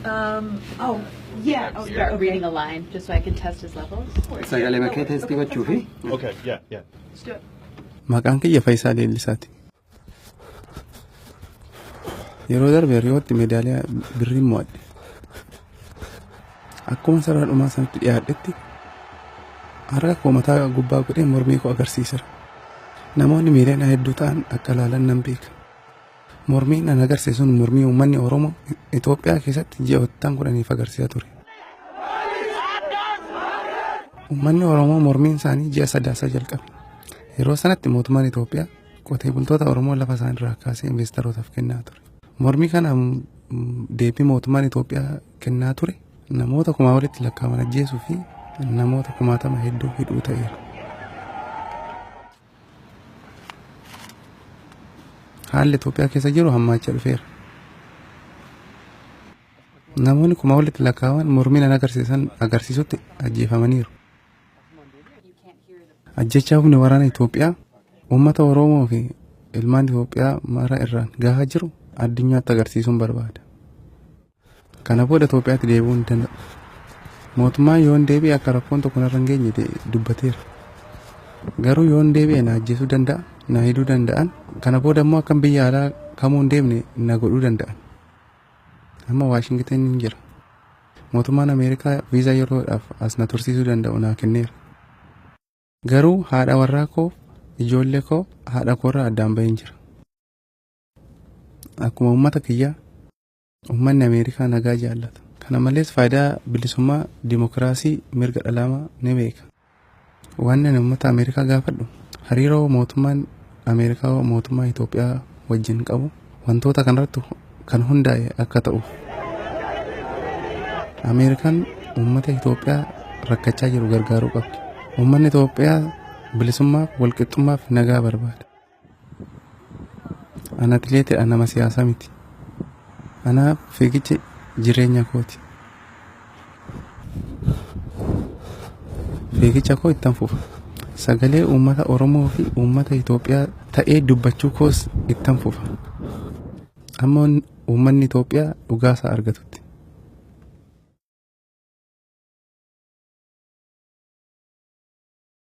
Oh, yeah. Oh, yeah. Start Okay. reading a line just so I can test his levels. Sagalee makkee teestii gochuufi Okay, yeah. Let's do it. Maqaan kiyya Faayisaa Leellisaati. Yeroo darbe Riyootti meedaaliyaa birrii mo'adhe. Akkuma sarara dhumaa sanatti dhiyaadhetti harka koo mataa gubbaa godhee mormii koo agarsiiseera. Namoonni miiliyoona hedduu ta'an akka ilaalan nan beeka. Mormiin an agarsiisuun mormii uummanni Oromoo Itoophiyaa keessatti ji'oottan 10 agarsiisaa ture. Uummanni Oromoo mormiin isaanii ji'a Sadaasaa jalqabe. Yeroo sanatti mootummaan Itoophiyaa qotee bultoota Oromoo lafa isaan irraa kaasee investorootaaf kennaa ture. Mormii kana deebii mootummaan Itoophiyaa kennaa ture namoota kumaa walitti lakkaa'aman ajjeesuu fi namoota 10,000 hedduu hidhuu ta'eera. Haalli Itoophiyaa keessa jiru hammaachaa dhufeera. Namoonni kumaa walitti lakkaa'aman mormiin agarsiisutti ajjeefamaniiru. Ajjechaa humni waraana Itoophiyaa uummata Oromoo fi ilmaan Itoophiyaa mara irraan gahaa jiru addunyaatti agarsiisuun barbaada. Kana booda Itoophiyaatti deebi'uu hin danda'u. Mootummaan yoon deebi'e akka rakkoon tokko narra hin geenye dubbateera. Garuu yoon deebi'e na ajjeesuu danda'a, na hidhuu danda'an. Kana booda immoo akka biyya alaa kamuu hin deemne na godhuu danda'an. Amma Waashingtan hin jira. Mootummaan Ameerikaa viizaa yeroodhaaf as na tursiisuu danda'u naa kenneera. Garuu haadha warraa koo ijoollee koo haadha koorraa addaan bahin jira. Akkuma uummata kiyyaa uummanni Ameerikaa nagaa jaallata. Kana malees faayidaa bilisummaa dimokiraasii mirga dhalaa ni beeka. Waan ani uummata Ameerikaa gaafadhu hariiroo mootummaan Ameerikaa mootummaa Itoophiyaa wajjin qabu wantoota kanarratti kan hundaa'e akka ta'u. Ameerikaan uummata Itoophiyaa rakkachaa jiru gargaaruu qabdi. Uummanni Itoophiyaa bilisummaa walqixxummaa fi nagaa barbaada. Ana atileetidha nama siyaasaa miti. Ana fiigicha jireenya kooti. Fiigicha koo ittan fufa. Sagalee uummata Oromoo fi uummata Itoophiyaa ta'ee dubbachuu koos ittan fufa. Amma uummanni Itoophiyaa dhugaasaa argatutti.